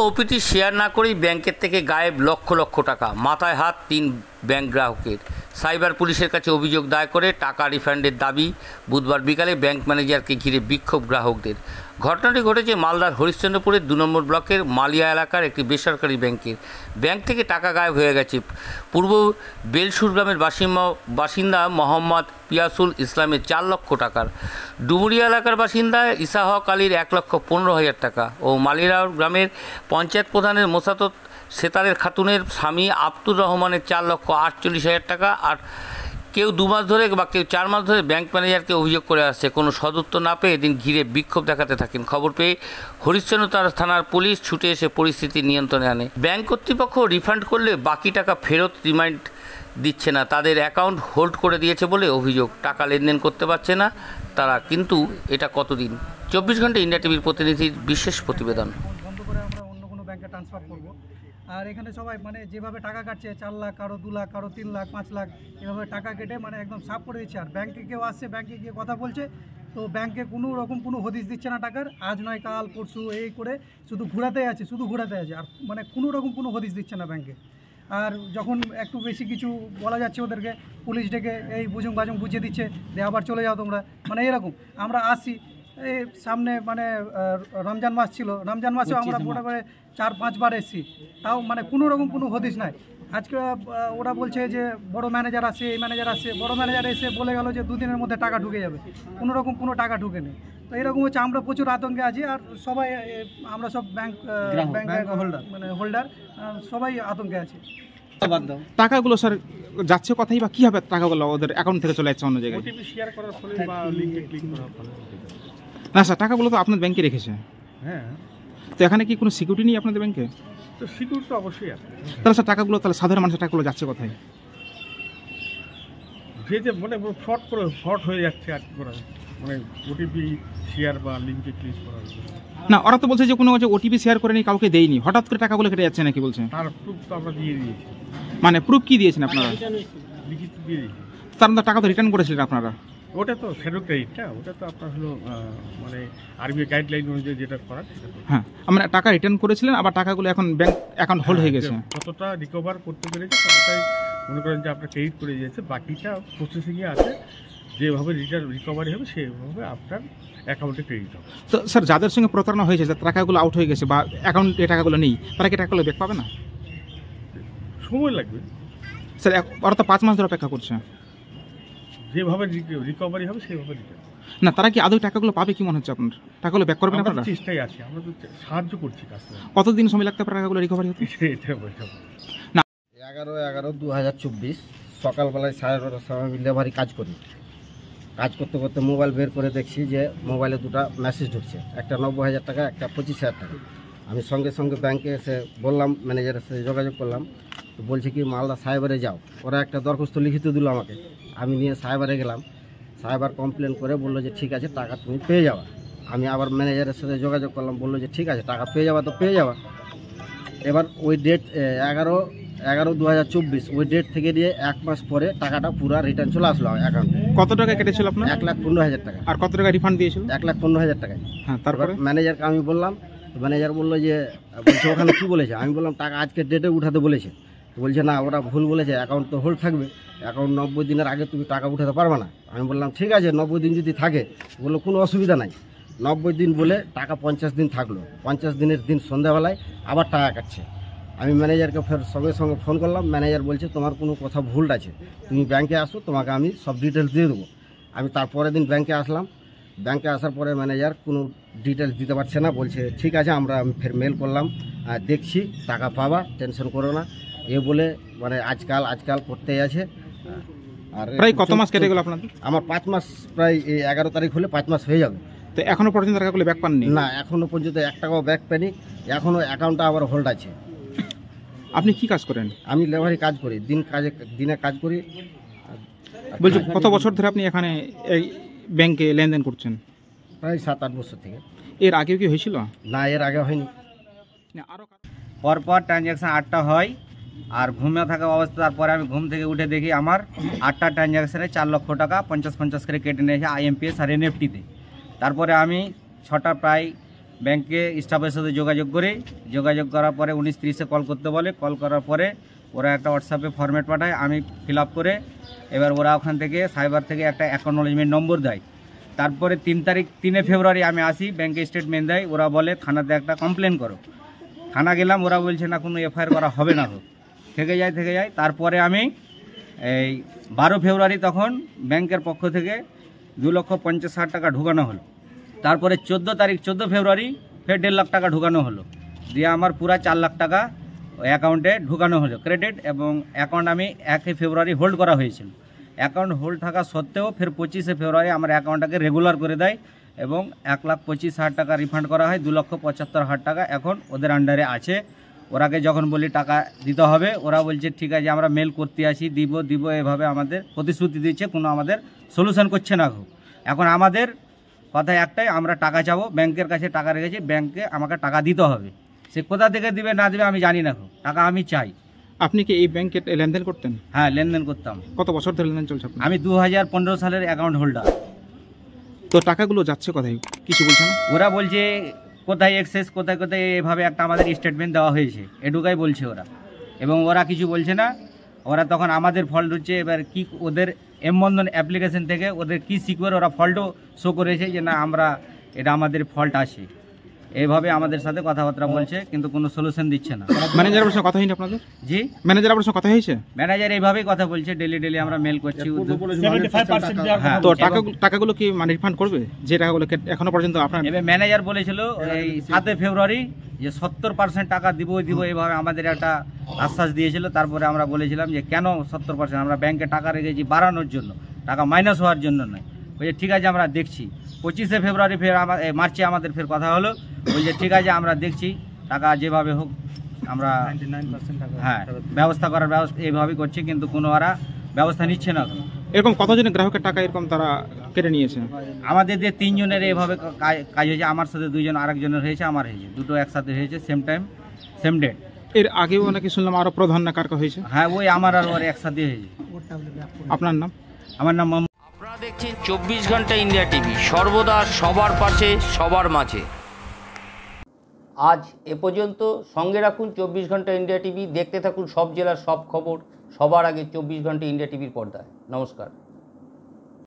OPT share না করেই ব্যাংকের থেকে গায়েব লক্ষ লক্ষ টাকা, মাথায় হাত 3 ব্যাংক গ্রাহকের। সাইবার পুলিশের কাছে অভিযোগ দায়ের করে টাকা রিফান্ডের দাবি। বুধবার বিকালে ব্যাংক ম্যানেজারকে ঘিরে বিক্ষোভ গ্রাহকদের। ঘটনাটি ঘটেছে মালদার হরিশ্চন্দ্রপুরের 2 নম্বর ব্লকের মালিয়া এলাকার একটি বেসরকারি ব্যাংকের। ব্যাংক থেকে টাকা গায়েব হয়ে গেছে। পূর্ব বেলসুর গ্রামের বাসিন্দা মোহাম্মদ পিয়াসুল ইসলামের 4 লক্ষ টাকার, ডুমুরিয়া এলাকার বাসিন্দা ইসাহক আলীর 1,15,000 টাকা ও মালিয়া গ্রামের পঞ্চায়েত প্রধানের মোসাদত সেতারের খাতুনের স্বামী আব্দুর রহমানের 4,48,000 টাকা। আর কেউ 2 মাস ধরে বা কেউ 4 মাস ধরে ব্যাংক ম্যানেজারকে অভিযোগ করে আসছে। কোনো সদুত্তর না পেয়ে এদিন ঘিরে বিক্ষোভ দেখাতে থাকেন। খবর পেয়ে হরিশ্চন্দ্র থানার পুলিশ ছুটে এসে পরিস্থিতি নিয়ন্ত্রণে আনে। ব্যাংক কর্তৃপক্ষ রিফান্ড করলে বাকি টাকা ফেরত রিমাইন্ড দিচ্ছে না, তাদের অ্যাকাউন্ট হোল্ড করে দিয়েছে বলে অভিযোগ। টাকা লেনদেন করতে পারছে না তারা, কিন্তু এটা কতদিন? 24 ঘন্টা ইন্ডিয়া টিভির প্রতিনিধির বিশেষ প্রতিবেদন। বন্ধ করে আমরা অন্য কোনো ব্যাংকে ট্রান্সফার করব। আর এখানে সবাই যেভাবে টাকা কাটছে, 4 লাখ, কারো 2 লাখ, কারো 3 লাখ, 5 লাখ, এভাবে টাকা কেটে একদম সাফ করে দিচ্ছে। আর ব্যাংকে কেউ আসছে, ব্যাংকে গিয়ে কথা বলছে, তো ব্যাংকে কোনো রকম কোনো হদিশ দিচ্ছে না টাকার। আজ নয় কাল পরশু এই করে শুধু ঘোরাতে আছে আর কোনো রকম কোনো হদিশ দিচ্ছে না ব্যাংকে। আর যখন একটু বেশি কিছু বলা যাচ্ছে ওদেরকে, পুলিশ ডেকে এই বুঝুং বাজুং বুঝিয়ে দিচ্ছে যে আবার চলে যাও তোমরা, এরকম। আমরা আসছি এই সামনে রমজান মাস ছিল, রমজান মাসেও আমরা মোটামুটি 4-5 বার এসেছি, তাও কোনো রকম কোনো হদিশ নাই। আজকে ওরা বলছে যে বড় ম্যানেজার আসছে, এই ম্যানেজার আসছে। বড় ম্যানেজার এসে বলে গেল যে 2 দিনের মধ্যে টাকা ঢুকে যাবে, কোনো রকম কোনো টাকা ঢুকে নেই। তো এরকম হচ্ছে, আমরা প্রচুর আতঙ্কে আছি। আর সবাই আমরা সব ব্যাংক হোল্ডার সবাই আতঙ্কে আছি। টাকাগুলো স্যার যাচ্ছে কথাই বা কী হবে? টাকাগুলো ওদের অ্যাকাউন্ট থেকে চলে যাচ্ছে অন্য জায়গায়। ওটিপি শেয়ার করার ফলে বা লিংকে ক্লিক করার ফলে। না স্যার, টাকাগুলো তো আপনার ব্যাংকে রেখেছে। হ্যাঁ, তো এখানে কি কোনো সিকিউরিটি নেই আপনাদের ব্যাংকে? তো সিকিউরিটি তো অবশ্যই আছে। তাহলে স্যার টাকাগুলো, তাহলে সাধারণ মানুষের টাকাগুলো যাচ্ছে কোথায়? যে ফ্রড হয়ে যাচ্ছে আর কি করা, ওটিপি শেয়ার বা লিংকে ক্লিক করার। না, ওরা তো বলছে যে কোনো ওটিপি শেয়ার করে নি, কাউকে দেয়নি, হঠাৎ করে টাকাগুলো কেটে যাচ্ছে নাকি বলছে। তার প্রুফ তো আমরা দিয়ে দিয়েছি। প্রুফ কি দিয়েছেন আপনারা? লিখিত দিয়ে দিয়েছি। তার টাকা তো রিটার্ন করেছিলেন আপনারা? ওটা তো শ্যাডো ক্রেডিটটা, ওটা তো আপনার হলো আরবিআই গাইডলাইন অনুযায়ী যেটা করার। হ্যাঁ, আমরা টাকা রিটার্ন করেছিলেন, আবার টাকাগুলো এখন ব্যাংক অ্যাকাউন্ট হোল্ড হয়ে গেছে। কতটা রিকভার করতে পেরেছে ততটাই মনে করেন যে আপনার ক্রেডিট করে দিয়েছে, বাকিটা প্রসেসিংয়ে আছে। যেভাবে রিকভারি হবে সেভাবে আপনার অ্যাকাউন্টে ক্রেডিট হবে। তো স্যার, যাদের সঙ্গে প্রতারণা হয়েছে, যে টাকাগুলো আউট হয়ে গেছে বা অ্যাকাউন্টে টাকাগুলো নেই, তারা কি টাকাগুলো ব্যাক পাবে না? সময় লাগবে স্যার, ওরা তো 5 মাস ধরে অপেক্ষা করছে। যেভাবে রিকভারি হবে সেভাবে রিটার্ন। না, তারা কি আদৌ টাকাগুলো পাবে কি মনে হচ্ছে আপনার? টাকাগুলো ব্যাক করবেন আপনারা? চেষ্টাই আছে, আমরা তো সাহায্য করছি কাস্টমার। কতদিন সময় লাগতে পারে টাকাগুলো রিকভারি হতে? না, 11/11/2024 সকালবেলায় 12:30 সময় ডেলিভারি কাজ করতে করতে মোবাইল বের করে দেখছি যে মোবাইলে 2টা মেসেজ ঢুকছে, একটা 90,000 টাকা, একটা 25,000 টাকা। আমি সঙ্গে সঙ্গে ব্যাংকে এসে বললাম, ম্যানেজারের সাথে যোগাযোগ করলাম। তো বলছে কি মালদা সাইবারে যাও। ওরা একটা দরখাস্ত লিখিত দিল আমাকে, আমি নিয়ে সাইবারে গেলাম। সাইবার কমপ্লেন করে বললো যে ঠিক আছে, টাকা তুমি পেয়ে যাওয়া। আমি আবার ম্যানেজারের সাথে যোগাযোগ করলাম, বললো যে ঠিক আছে, টাকা পেয়ে যাওয়া তো পেয়ে যাওয়া। এবার ওই ডেট 11/11/2024 ওই ডেট থেকে দিয়ে 1 মাস পরে টাকাটা পুরো রিটার্ন চলে আসলো অ্যাকাউন্টে। কত টাকা কেটেছিল আপনার? 1,15,000 টাকা। আর কত টাকা রিফান্ড দিয়েছিল? 1,15,000 টাকা। হ্যাঁ, তারপরে ম্যানেজারকে আমি বললাম, ম্যানেজার বললো যে বলছে ওখানে কী বলেছে। আমি বললাম টাকা আজকের ডেটে উঠাতে বলেছে। তো বলছে না, ওরা ভুল বলেছে, অ্যাকাউন্ট তো হোল্ড থাকবে, অ্যাকাউন্ট 90 দিনের আগে তুমি টাকা উঠাতে পারবে না। আমি বললাম ঠিক আছে, 90 দিন যদি থাকে, বললো কোনো অসুবিধা নাই। 90 দিন বলে টাকা 50 দিন থাকলো। 50 দিনের দিন সন্ধ্যাবেলায় আবার টাকা কাটছে। আমি ম্যানেজারকে ফের সঙ্গে সঙ্গে ফোন করলাম। ম্যানেজার বলছে তোমার কোনো কথা ভুল আছে, তুমি ব্যাংকে আসো, তোমাকে আমি সব ডিটেলস দিয়ে দেবো। আমি তারপরের দিন ব্যাংকে আসলাম। ব্যাংকে আসার পরে ম্যানেজার কোনো ডিটেলস দিতে পারছে না, বলছে ঠিক আছে, আমি ফের মেল করলাম, দেখছি, টাকা পাবা, টেনশন করো না, এ বলে আজকাল করতেই আছে। আর প্রায় কত মাস কেটে গেল আপনাদের? আমার 5 মাস, প্রায় এই 11 তারিখ হলে 5 মাস হয়ে যাবে। তো এখনো পর্যন্ত টাকাগুলো ব্যাক পাননি? না, এখনো পর্যন্ত 1 টাকাও ব্যাক পাইনি। এখনো অ্যাকাউন্টটা আবার হোল্ড আছে। আপনি কি কাজ করেন? আমি লেবারি কাজ করি, দিনে কাজ করি। বলছি, কত বছর ধরে আপনি এখানে এই ব্যাংকে লেনদেন করছেন? প্রায় 7-8 বছর থেকে। এর আগেও কি হয়েছিল? না, এর আগে হয়নি। আরও পরপর ট্রানজ্যাকশান 8টা হয়, আর ঘুমিয়ে থাকা অবস্থা। তারপরে আমি ঘুম থেকে উঠে দেখি আমার 8টা ট্রানজ্যাকশানে 4 লক্ষ টাকা 50-50 করে কেটে নিয়েছে IMPS আর NEFT-তে। তারপরে আমি 6টা প্রায় ব্যাংকে স্টাফের সাথে যোগাযোগ করার পরে 19:30-এ কল করতে বলে। কল করার পরে ওরা একটা হোয়াটসঅ্যাপে ফরম্যাট পাঠায়, আমি ফিল আপ করে এবার ওরা ওখান থেকে সাইবার থেকে একটা অ্যাকনোলেজমেন্ট নম্বর দেয়। তারপরে 3 ফেব্রুয়ারি আমি আসি, ব্যাংকে স্টেটমেন্ট দেয়, ওরা বলে থানাতে একটা কমপ্লেন করো। থানা গেলাম, ওরা বলছে না কোনো এফআইআর করা হবে না, থেকে যায়। তারপরে আমি এই 12 ফেব্রুয়ারি তখন ব্যাংকের পক্ষ থেকে 2,50,000 টাকা ঢুকানো হলো। তারপরে 14 ফেব্রুয়ারি ফের 1.5 লাখ টাকা ঢুকানো হলো, দিয়ে আমার পুরা 4 লাখ টাকা অ্যাকাউন্টে ঢুকানো হলো ক্রেডিট, এবং অ্যাকাউন্ট আমি 1 ফেব্রুয়ারি হোল্ড করা হয়েছিল। অ্যাকাউন্ট হোল্ড থাকা সত্ত্বেও ফের 25 ফেব্রুয়ারি আমার অ্যাকাউন্টটাকে রেগুলার করে দেয় এবং 1,25,000 টাকা রিফান্ড করা হয়। 2,75,000 টাকা এখন ওদের আন্ডারে আছে। ওরাকে যখন বলি টাকা দিতে হবে, ওরা বলছে ঠিক আছে আমরা মেল করতে আসি, দিব এভাবে আমাদের প্রতিশ্রুতি দিচ্ছে, কোনো আমাদের সলিউশন করছে না। এখন আমাদের কথা একটাই, আমরা টাকা চাবো, ব্যাংকের কাছে টাকা রেখেছি, ব্যাংকে আমাকে টাকা দিতে হবে। সে কোথা থেকে দিবে না দিবে আমি জানি না, টাকা আমি চাই। আপনি কি এই ব্যাংকে লেনদেন করতেন? হ্যাঁ, লেনদেন করতাম। কত বছর ধরে লেনদেন চলছে আপনার? আমি 2015 সালের অ্যাকাউন্ট হোল্ডার। তো টাকাগুলো যাচ্ছে কোথায়, কিছু বলছে না? ওরা বলছে কোথায় এক্সেস, কোথায় এভাবে একটা আমাদের স্টেটমেন্ট দেওয়া হয়েছে, এটুকাই বলছে ওরা, এবং ওরা কিছু বলছে না। ওরা তখন আমাদের ফল্ট হচ্ছে, এবার কি ওদের এমবন্ধন অ্যাপ্লিকেশন থেকে ওদের কি সিকিউর ওরা ফল্টও শো করেছে যে না আমরা এটা আমাদের ফল্ট আছে, এইভাবে আমাদের সাথে কথাবার্তা বলছে, কিন্তু কোনো সলিউশন দিচ্ছে না। ম্যানেজারের সঙ্গে কথা হয়নি আপনাদের? জি, ম্যানেজার আপনার সঙ্গে কথা হয়েছে? ম্যানেজার এইভাবেই কথা বলছে, ডেলি আমরা মেল করছি। তো টাকাগুলো কি মানে রিফান্ড করবে, যে টাকাগুলো এখনো পর্যন্ত আপনার? এবার ম্যানেজার বলেছিল এই 7 ফেব্রুয়ারি যে 70% টাকা দিব, এইভাবে আমাদের একটা আশ্বাস দিয়েছিল। তারপরে আমরা বলেছিলাম যে কেন 70%, আমরা ব্যাংকে টাকা রেখেছি বাড়ানোর জন্য, টাকা মাইনাস হওয়ার জন্য নয়। বলছে ঠিক আছে আমরা দেখছি। 25 ফেব্রুয়ারি ফের মার্চে আমাদের ফের কথা হলো, বলছে ঠিক আছে আমরা দেখছি, টাকা যেভাবে হোক আমরা হ্যাঁ ব্যবস্থা করার ব্যবস্থা এইভাবেই করছি, কিন্তু কোনো ওরা ব্যবস্থা নিচ্ছে না। এরকম কতজনের গ্রাহকের টাকা এরকম তারা কেটে নিয়েছে? আমাদের যে 3 জনের এইভাবে কাজ হয়েছে, আমার সাথে 2 জন, আরেকজনের হয়েছে, আমার হয়েছে, দুটো একসাথে হয়েছে, সেম টাইম সেম ডেট। এর আগেও নাকি শুনলাম আরো প্রধান না কার হয়েছে? হ্যাঁ, ওই আমার আর ওর একসাথে হয়েছে। আপনার নাম? আমার নাম আপনারা দেখছেন 24 ঘন্টা ইন্ডিয়া টিভি, সর্বদা সবার পাশে সবার মাঝে। আজ এ পর্যন্ত। সঙ্গে রাখুন 24 ঘন্টা ইন্ডিয়া টিভি, দেখতে থাকুন সব জেলার সব খবর সবার আগে 24 ঘন্টা ইন্ডিয়া টিভির পর্দায়। নমস্কার।